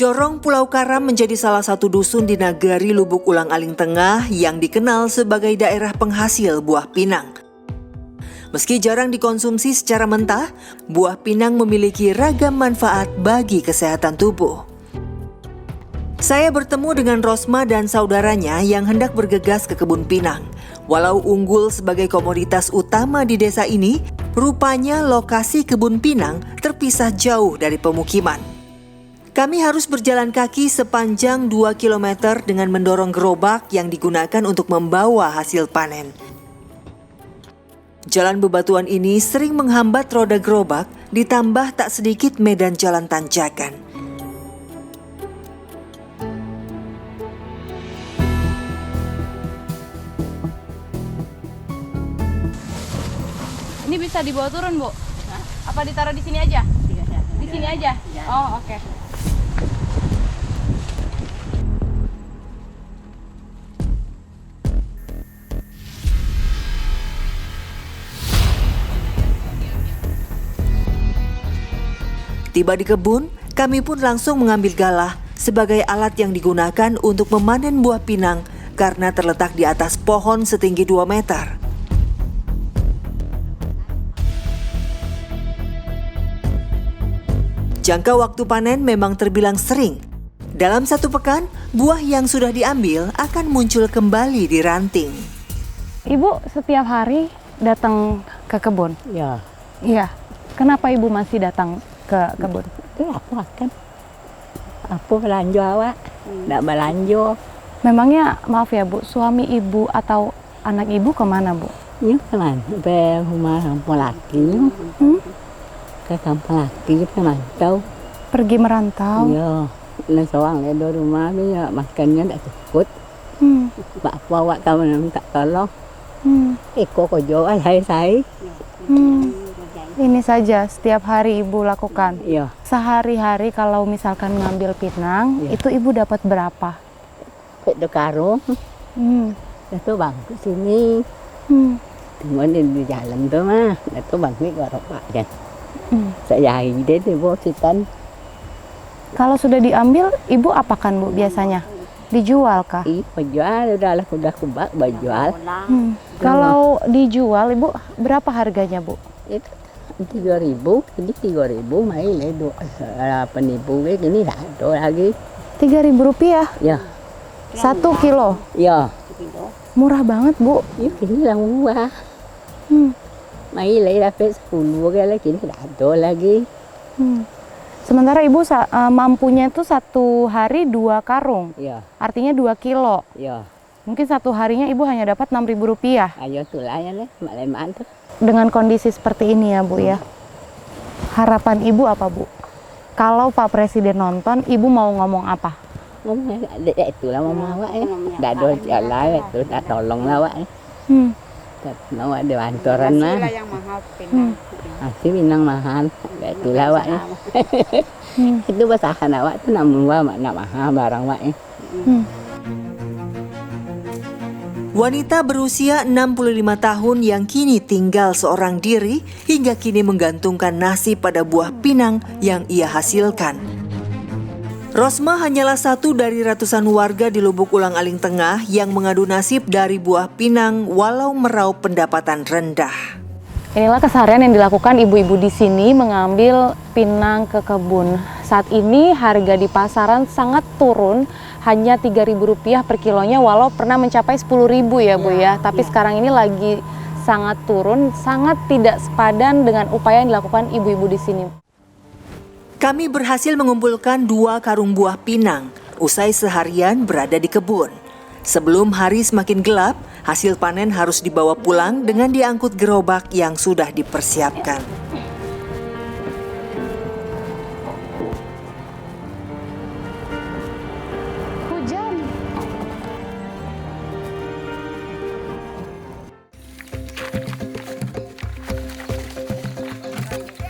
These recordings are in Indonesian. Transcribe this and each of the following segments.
Jorong Pulau Karam menjadi salah satu dusun di Nagari Lubuk Ulang-Aling Tengah yang dikenal sebagai daerah penghasil buah pinang. Meski jarang dikonsumsi secara mentah, buah pinang memiliki ragam manfaat bagi kesehatan tubuh. Saya bertemu dengan Rosma dan saudaranya yang hendak bergegas ke kebun pinang. Walau unggul sebagai komoditas utama di desa ini, rupanya lokasi kebun pinang terpisah jauh dari pemukiman. Kami harus berjalan kaki sepanjang 2 km dengan mendorong gerobak yang digunakan untuk membawa hasil panen. Jalan bebatuan ini sering menghambat roda gerobak, ditambah tak sedikit medan jalan tanjakan. Ini bisa dibawa turun, Bu? Apa ditaruh di sini aja? Di sini aja? Oh, oke. Tiba di kebun, kami pun langsung mengambil galah sebagai alat yang digunakan untuk memanen buah pinang karena terletak di atas pohon setinggi 2 meter. Jangka waktu panen memang terbilang sering. Dalam 1 pekan, buah yang sudah diambil akan muncul kembali di ranting. Ibu setiap hari datang ke kebun? Ya, Iya. Kenapa Ibu masih datang ke kebun? itu apa kan? Apa belanja awak? Nggak belanja. Memangnya, maaf ya Bu, suami Ibu atau anak Ibu kemana Bu? Ya kan, ke rumah kampung laki. Ke kampung laki merantau. Pergi merantau? Ya, nah seorang ada rumah ni ya, makannya tak cukup. Apa awak kamu nak minta tolong? Eko kojo saya. Ini saja setiap hari Ibu lakukan? Ya, Sehari-hari kalau misalkan ngambil pinang, Iya. itu Ibu dapat berapa? itu karung. Itu bang ke sini. Tunggu di jalan tu mah. Itu bang ni garap aja. Saya ide di bositan. Kalau sudah diambil, Ibu apakan Bu biasanya? Dijual kah? Penjual udah kubak berjual. Kalau dijual, Ibu berapa harganya Bu? Itu 3.000, ini 3.000, mai le 8.000 ini dah ada lagi. Rp3.000? Ya, 1 kilo? ya. Murah banget Bu. Ini kini lah murah. Mai le dapat 10 lagi ini dah ada lagi. Sementara Ibu mampunya itu 1 hari 2 karung. Ya, Artinya 2 kilo. ya. Mungkin 1 harinya Ibu hanya dapat Rp6.000. Ayo tulah ya le, mak tu. Dengan kondisi seperti ini ya Bu ya. Harapan Ibu apa Bu? Kalau Pak Presiden nonton, Ibu mau ngomong apa? Ngomong itulah mama awak ya. Dah ada jalan itu, dah tolong lah awak. Nak ada bantuan mah. Masih minang mahal. Itulah awak ya. Itu basahan awak tu nak mahal barang awak ya. Wanita berusia 65 tahun yang kini tinggal seorang diri hingga kini menggantungkan nasib pada buah pinang yang ia hasilkan. Rosma hanyalah satu dari ratusan warga di Lubuk Ulang-Aling Tengah yang mengadu nasib dari buah pinang walau meraup pendapatan rendah. Inilah keseharian yang dilakukan ibu-ibu di sini mengambil pinang ke kebun. Saat ini harga di pasaran sangat turun, hanya Rp3.000 per kilonya walau pernah mencapai Rp10.000 ya Bu ya. Tapi sekarang ini lagi sangat turun, sangat tidak sepadan dengan upaya yang dilakukan ibu-ibu di sini. Kami berhasil mengumpulkan 2 karung buah pinang usai seharian berada di kebun. Sebelum hari semakin gelap, hasil panen harus dibawa pulang dengan diangkut gerobak yang sudah dipersiapkan. Hujan.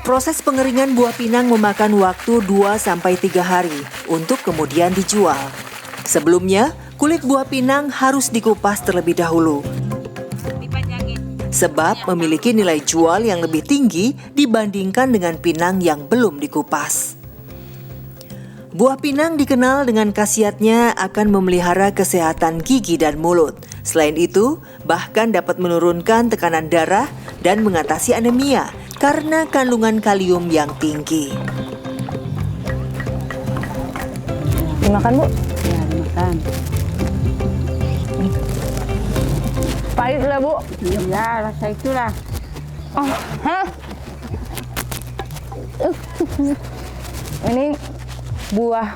Proses pengeringan buah pinang memakan waktu 2-3 hari untuk kemudian dijual. Sebelumnya, kulit buah pinang harus dikupas terlebih dahulu. Sebab memiliki nilai jual yang lebih tinggi dibandingkan dengan pinang yang belum dikupas. Buah pinang dikenal dengan khasiatnya akan memelihara kesehatan gigi dan mulut. Selain itu, bahkan dapat menurunkan tekanan darah dan mengatasi anemia karena kandungan kalium yang tinggi. Dimakan, Bu? Ya, dimakan. Pahit lah, Bu. Ya, rasa itulah. Oh, hah? Ini buah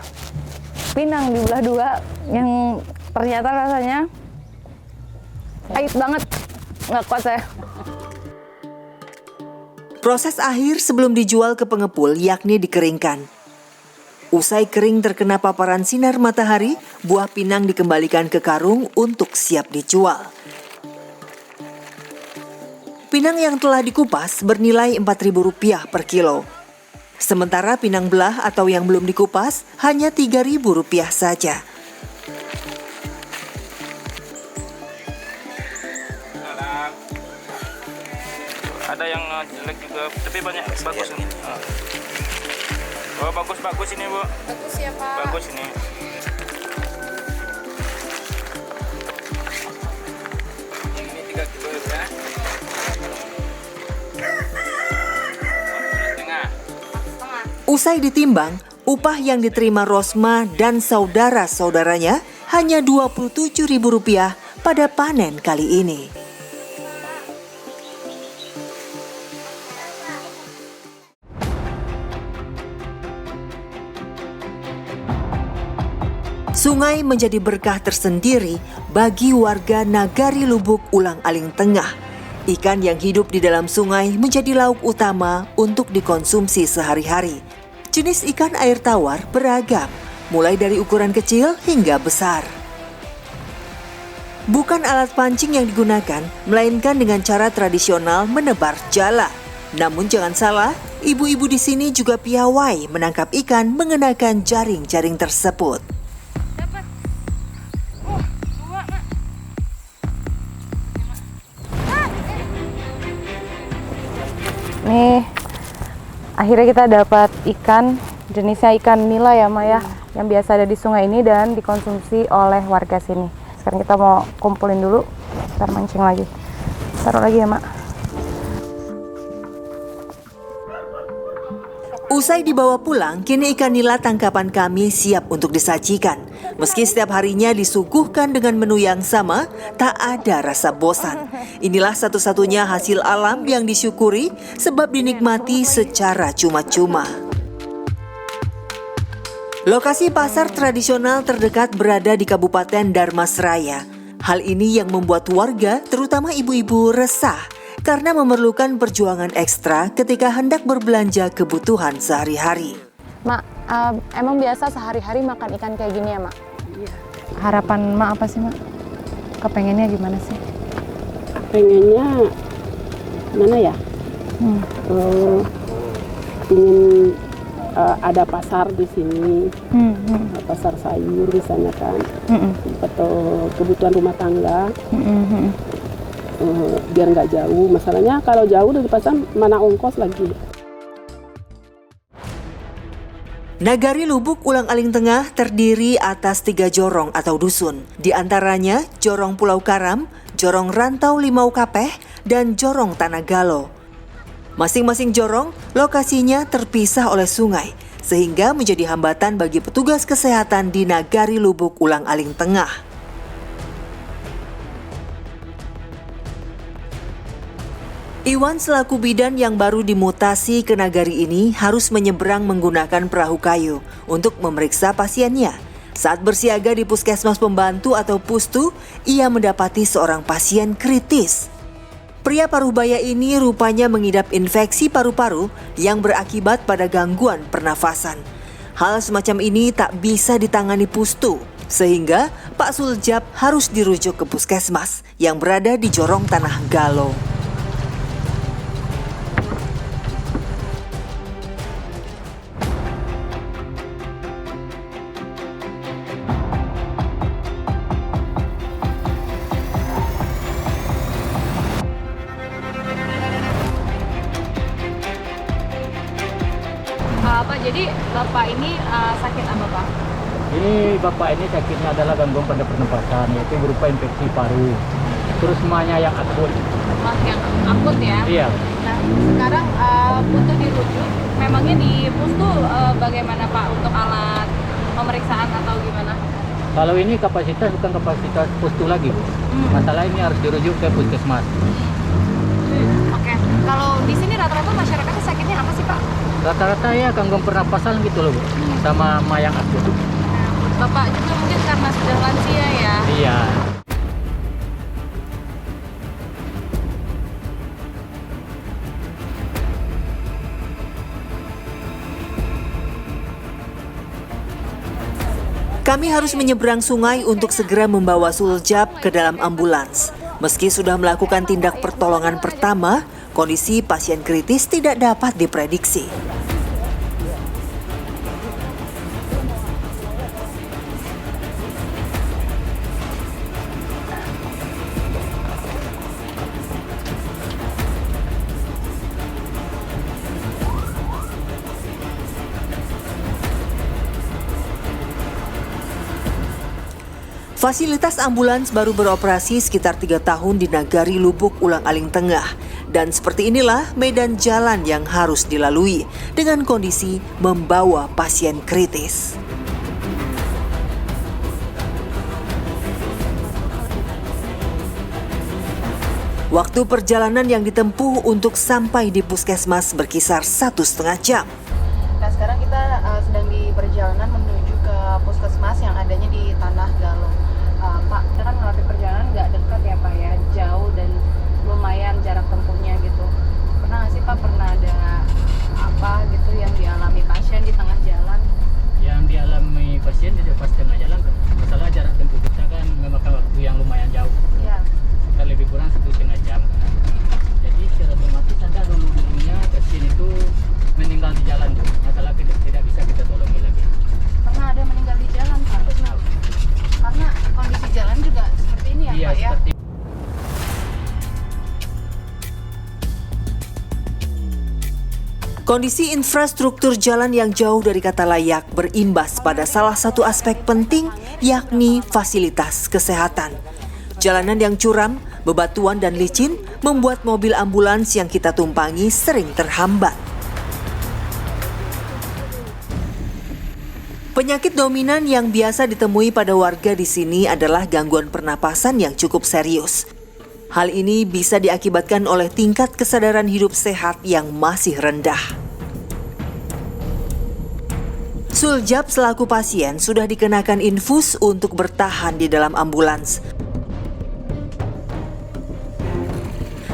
pinang dibelah dua yang ternyata rasanya pahit banget. Nggak kuat saya. Proses akhir sebelum dijual ke pengepul yakni dikeringkan. Usai kering terkena paparan sinar matahari, buah pinang dikembalikan ke karung untuk siap dijual. Pinang yang telah dikupas bernilai Rp4.000 per kilo. Sementara pinang belah atau yang belum dikupas hanya Rp3.000 saja. Ada yang jelek juga, tapi banyak bagus ini. Oh, bagus ini, Bu. Bagus ya, Pak. Bagus ini. Yang ini 3 kilo ya. Setengah. Usai ditimbang, upah yang diterima Rosma dan saudara-saudaranya hanya Rp27.000 pada panen kali ini. Sungai menjadi berkah tersendiri bagi warga Nagari Lubuk Ulang-Aling Tengah. Ikan yang hidup di dalam sungai menjadi lauk utama untuk dikonsumsi sehari-hari. Jenis ikan air tawar beragam, mulai dari ukuran kecil hingga besar. Bukan alat pancing yang digunakan, melainkan dengan cara tradisional menebar jala. Namun jangan salah, ibu-ibu di sini juga piawai menangkap ikan mengenakan jaring-jaring tersebut. Nih, akhirnya kita dapat ikan, jenisnya ikan nila ya, Maya, yang biasa ada di sungai ini dan dikonsumsi oleh warga sini. Sekarang kita mau kumpulin dulu, ntar mancing lagi. Taruh lagi ya, Mak. Usai dibawa pulang, kini ikan nila tangkapan kami siap untuk disajikan. Meski setiap harinya disuguhkan dengan menu yang sama, tak ada rasa bosan. Inilah satu-satunya hasil alam yang disyukuri sebab dinikmati secara cuma-cuma. Lokasi pasar tradisional terdekat berada di Kabupaten Dharmasraya. Hal ini yang membuat warga, terutama ibu-ibu, resah karena memerlukan perjuangan ekstra ketika hendak berbelanja kebutuhan sehari-hari. Mak, emang biasa sehari-hari makan ikan kayak gini ya, Mak? Iya. Harapan Mak apa sih, Mak? Kepengennya gimana sih? Pengennya mana ya? Ingin ada pasar di sini, pasar sayur misalnya kan, atau kebutuhan rumah tangga. Biar nggak jauh, masalahnya kalau jauh dari pasar mana ongkos lagi. Nagari Lubuk Ulang-Aling Tengah terdiri atas 3 jorong atau dusun. Di antaranya Jorong Pulau Karam, Jorong Rantau Limau Kapeh, dan Jorong Tanah Galo. Masing-masing jorong lokasinya terpisah oleh sungai, sehingga menjadi hambatan bagi petugas kesehatan di Nagari Lubuk Ulang-Aling Tengah. Iwan selaku bidan yang baru dimutasi ke nagari ini harus menyeberang menggunakan perahu kayu untuk memeriksa pasiennya. Saat bersiaga di puskesmas pembantu atau pustu, ia mendapati seorang pasien kritis. Pria Parubaya ini rupanya mengidap infeksi paru-paru yang berakibat pada gangguan pernafasan. Hal semacam ini tak bisa ditangani pustu, sehingga Pak Suljab harus dirujuk ke puskesmas yang berada di Jorong Tanah Galo. Jadi Bapak ini sakit apa Pak? Ini bapak ini sakitnya adalah gangguan pada pernapasan, yaitu berupa infeksi paru. Terus semuanya yang akut. Yang akut ya? Iya. Nah sekarang butuh dirujuk. Memangnya di pus tuh bagaimana Pak untuk alat pemeriksaan atau gimana? Kalau ini kapasitas bukan kapasitas pustu lagi, Bu. Masalah ini harus dirujuk ke puskesmas. Oke. Kalau di sini rata-rata masyarakatnya sakitnya apa sih Pak? Rata-rata ya gangguan pernapasan gitu loh, Bu. Sama yang akut. Bapak juga mungkin karena sudah lansia ya? Iya. Kami harus menyeberang sungai untuk segera membawa Suljab ke dalam ambulans. Meski sudah melakukan tindak pertolongan pertama, kondisi pasien kritis tidak dapat diprediksi. Fasilitas ambulans baru beroperasi sekitar 3 tahun di Nagari Lubuk Ulang-Aling Tengah. Dan seperti inilah medan jalan yang harus dilalui dengan kondisi membawa pasien kritis. Waktu perjalanan yang ditempuh untuk sampai di puskesmas berkisar 1,5 jam. Nah sekarang kita sedang di perjalanan menuju ke puskesmas yang adanya di Tanah Galong. Pak, kita kan melalui perjalanan nggak dekat ya Pak ya, jauh dan lumayan jarak tempuhnya gitu. Pernah nggak sih Pak, pernah ada apa gitu yang dialami pasien di tengah jalan? Yang dialami pasien di pas tengah jalan, masalah jarak tempuh kita kan memakan waktu yang lumayan jauh. Iya. Kita lebih kurang 1,5 jam kan. Jadi secara otomatis ada dulu-dulunya pasien itu meninggal di jalan tuh. Masalah tidak bisa kita tolongi lagi. Pernah ada meninggal di jalan Pak? Karena kondisi jalan juga seperti ini ya Iya, Pak ya? seperti Kondisi infrastruktur jalan yang jauh dari kata layak berimbas pada salah satu aspek penting, yakni fasilitas kesehatan. Jalanan yang curam, bebatuan dan licin membuat mobil ambulans yang kita tumpangi sering terhambat. Penyakit dominan yang biasa ditemui pada warga di sini adalah gangguan pernapasan yang cukup serius. Hal ini bisa diakibatkan oleh tingkat kesadaran hidup sehat yang masih rendah. Suljab selaku pasien sudah dikenakan infus untuk bertahan di dalam ambulans.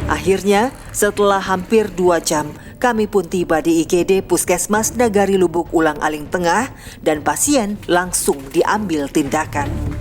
Akhirnya, setelah hampir 2 jam, kami pun tiba di IGD Puskesmas Nagari Lubuk Ulang-Aling Tengah dan pasien langsung diambil tindakan.